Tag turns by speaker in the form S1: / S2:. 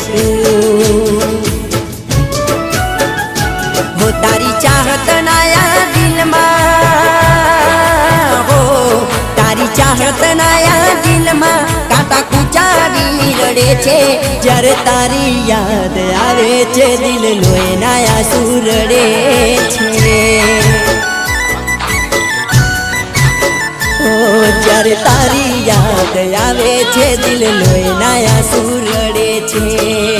S1: શકું हो तारी चाहत नाया दिल में हो तारी चाहत नाया दिल में काटा कुचारी रड़े छे जरे तारी याद आवे छे दिल लोए नाया सुरड़े छे ओ जरे तारी याद आवे छे दिल लोए नाया सुरड़े छे।